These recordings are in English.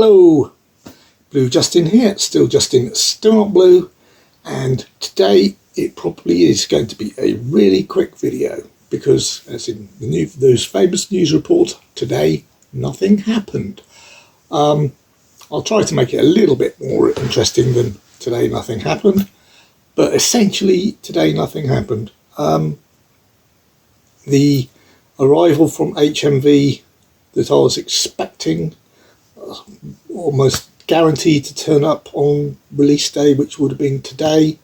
Hello, Blue Justin here, still Justin, still not blue, and today it probably is going to be a really quick video because, as in those famous news reports, today nothing happened. I'll try to make it a little bit more interesting than today nothing happened, but essentially today nothing happened. The arrival from HMV that I was expecting, almost guaranteed to turn up on release day, which would have been today,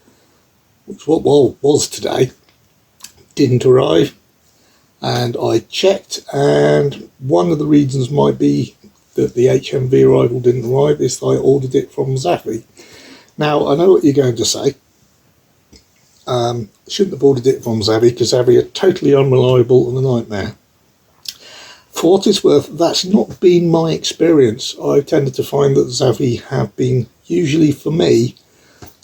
which was today, didn't arrive. And I checked, and one of the reasons might be that the HMV arrival didn't arrive is that I ordered it from Zavi. Now, I know what you're going to say. Shouldn't have ordered it from Zavi because Zavi are totally unreliable and a nightmare. For what it's worth, that's not been my experience. I've tended to find that Zavi have been, usually for me,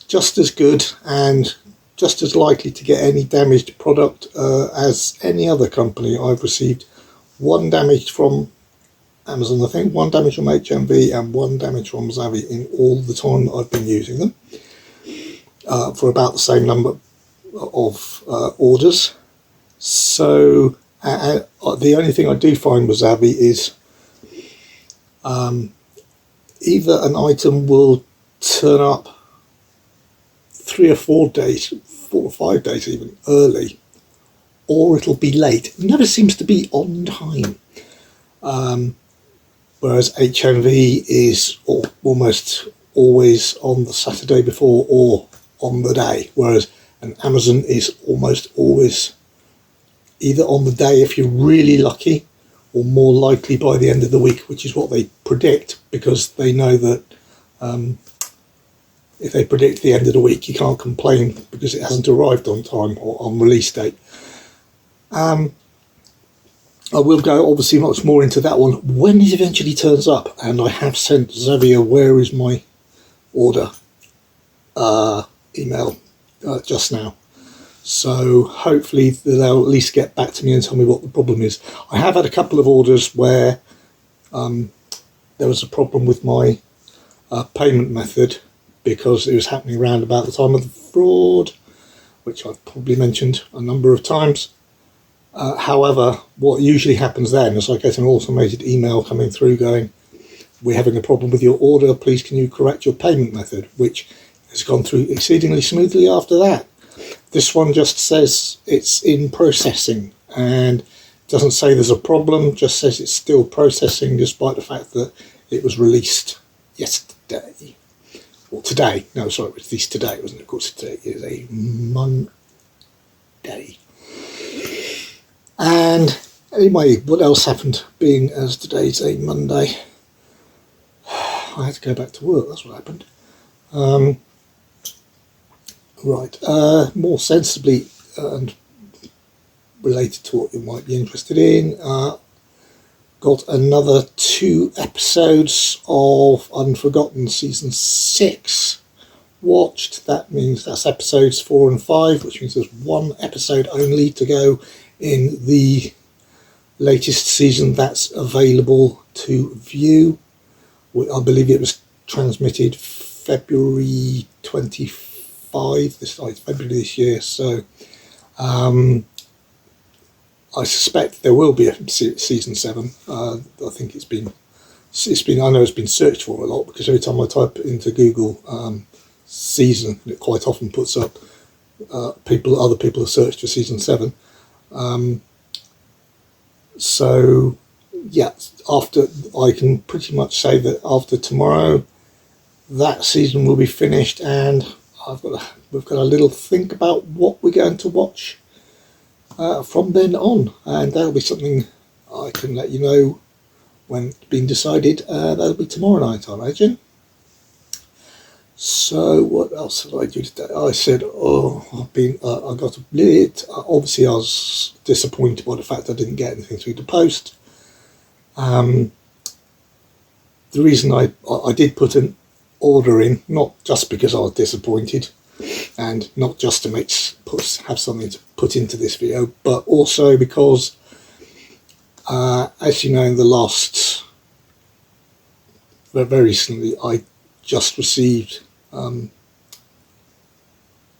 just as good and just as likely to get any damaged product as any other company. I've received one damage from Amazon, I think, one damage from HMV and one damage from Zavi in all the time that I've been using them, for about the same number of orders. So the only thing I do find with Zavi is either an item will turn up 3 or 4 days, 4 or 5 days even, early, or it'll be late. It never seems to be on time. Whereas HMV is almost always on the Saturday before or on the day, whereas an Amazon is almost always either on the day if you're really lucky, or more likely by the end of the week, which is what they predict, because they know that if they predict the end of the week, you can't complain because it hasn't arrived on time or on release date. I will go obviously much more into that one when it eventually turns up, and I have sent Xavier where is my order email just now. So hopefully they'll at least get back to me and tell me what the problem is. I have had a couple of orders where there was a problem with my payment method because it was happening around about the time of the fraud, which I've probably mentioned a number of times. However, what usually happens then is I get an automated email coming through going, "We're having a problem with your order, please can you correct your payment method," which has gone through exceedingly smoothly after that. This one just says it's in processing and doesn't say there's a problem, just says it's still processing despite the fact that it was released yesterday. Or today. No, sorry, it was released today, wasn't it? Of course, today is a Monday. And anyway, what else happened, being as today's a Monday? I had to go back to work, that's what happened. Right, more sensibly and related to what you might be interested in, got another 2 episodes of Unforgotten season 6 watched. That means that's episodes 4 and 5, which means there's 1 episode only to go in the latest season that's available to view. I believe it was transmitted February 25, February this year, so I suspect there will be a season 7. I think it's been I know it's been searched for a lot, because every time I type into Google season, it quite often puts up other people have searched for season 7. So yeah, after, I can pretty much say that after tomorrow that season will be finished, and we've got a little think about what we're going to watch from then on, and that'll be something I can let you know when it's been decided. That'll be tomorrow night, I imagine. So what else did I do today? I said, I got a bit, obviously I was disappointed by the fact I didn't get anything through the post. The reason I did put an order in, not just because I was disappointed and not just to have something to put into this video, but also because as you know, in the last very recently I just received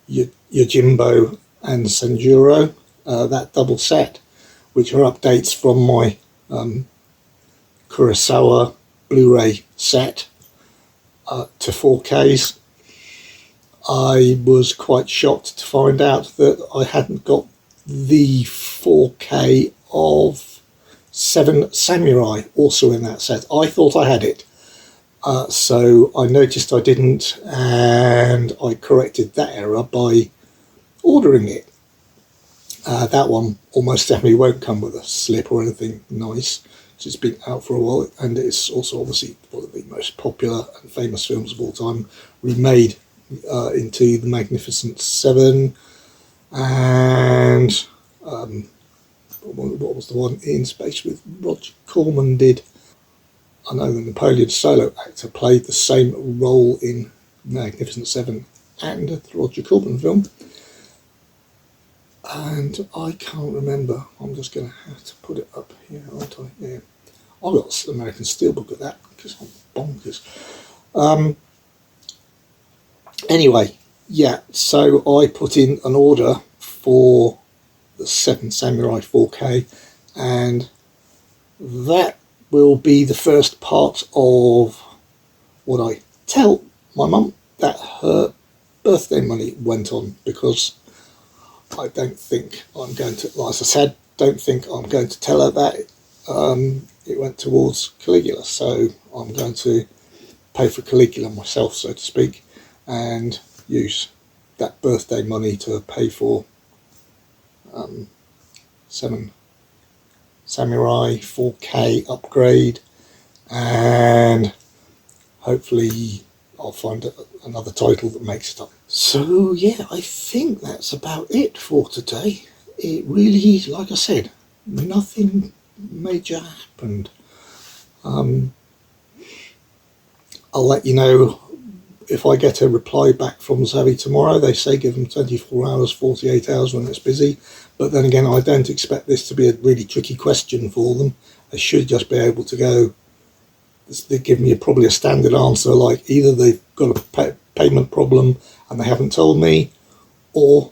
Yojimbo and Senjuro, that double set, which are updates from my Kurosawa Blu-ray set to 4Ks. I was quite shocked to find out that I hadn't got the 4K of Seven Samurai also in that set. I thought I had it, so I noticed I didn't, and I corrected that error by ordering it. That one almost definitely won't come with a slip or anything nice, because it's been out for a while, and it's also obviously one of the most popular and famous films of all time, remade into the Magnificent Seven, and what was the one in space with Roger Corman did? I know the Napoleon solo actor played the same role in Magnificent Seven and the Roger Corman film, and I can't remember. I'm just going to have to put it up here, aren't I? Yeah, I've got an American Steelbook of that because I'm bonkers. Anyway, yeah, so I put in an order for the Seven Samurai 4K, and that will be the first part of what I tell my mum that her birthday money went on, because I don't think I'm going to, like I said, don't think I'm going to tell her that it went towards Caligula, so I'm going to pay for Caligula myself, so to speak, and use that birthday money to pay for Seven Samurai 4K upgrade, and hopefully I'll find another title that makes it up. So yeah, I think that's about it for today. It really, like I said, nothing major happened. I'll let you know if I get a reply back from Zavi tomorrow. They say give them 24 hours, 48 hours when it's busy. But then again, I don't expect this to be a really tricky question for them. They should just be able to go, they give me probably a standard answer, like either they've got a payment problem and they haven't told me, or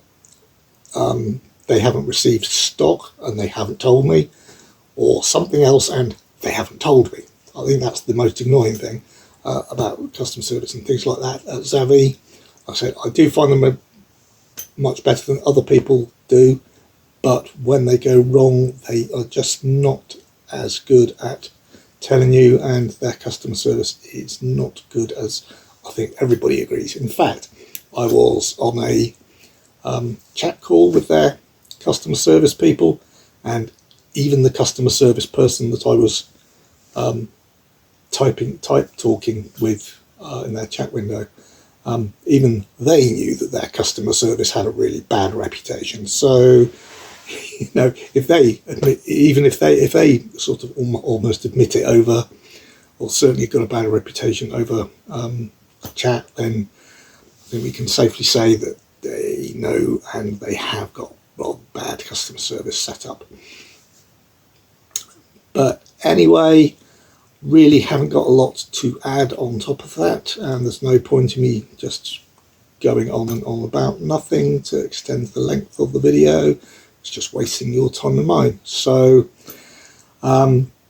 they haven't received stock and they haven't told me, or something else and they haven't told me. I think that's the most annoying thing about customer service and things like that at Zavi. Like I said, I do find them much better than other people do, but when they go wrong, they are just not as good at telling you, and their customer service is not good, as I think everybody agrees. In fact, I was on a chat call with their customer service people, and even the customer service person that I was talking with in their chat window, even they knew that their customer service had a really bad reputation. So, you know, if they admit, even if they sort of almost admit it over, or certainly got a bad reputation over chat, then I think we can safely say that they know and they have got rather bad customer service set up. But anyway, really haven't got a lot to add on top of that, and there's no point in me just going on and on about nothing to extend the length of the video. It's just wasting your time and mine. So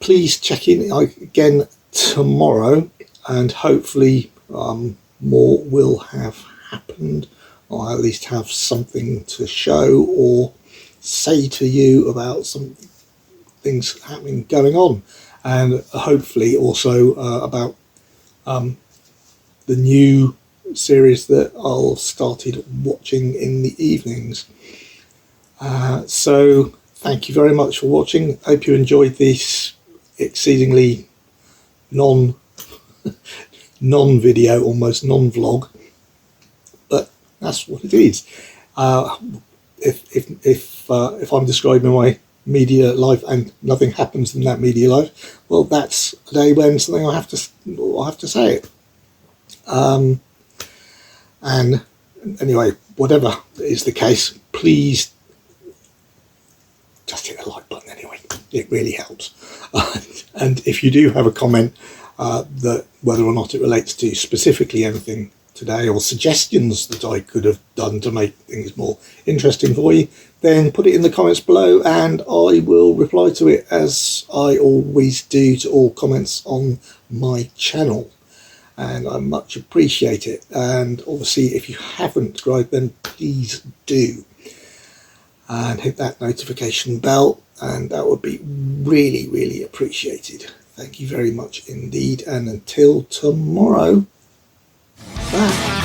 please check in again tomorrow, and hopefully more will have happened, or at least have something to show or say to you about some things happening, going on, and hopefully also about the new series that I'll started watching in the evenings. So thank you very much for watching. Hope you enjoyed this exceedingly non-video, almost non-vlog, but that's what it is. If I'm describing my media life and nothing happens in that media life, well, that's a day when something I have to say it. And anyway, whatever is the case, please just hit the like button anyway. It really helps. And if you do have a comment, that whether or not it relates to specifically anything today, or suggestions that I could have done to make things more interesting for you, then put it in the comments below and I will reply to it, as I always do to all comments on my channel, and I much appreciate it. And obviously if you haven't subscribed, then please do, and hit that notification bell, and that would be really, really appreciated. Thank you very much indeed, and until tomorrow, bye.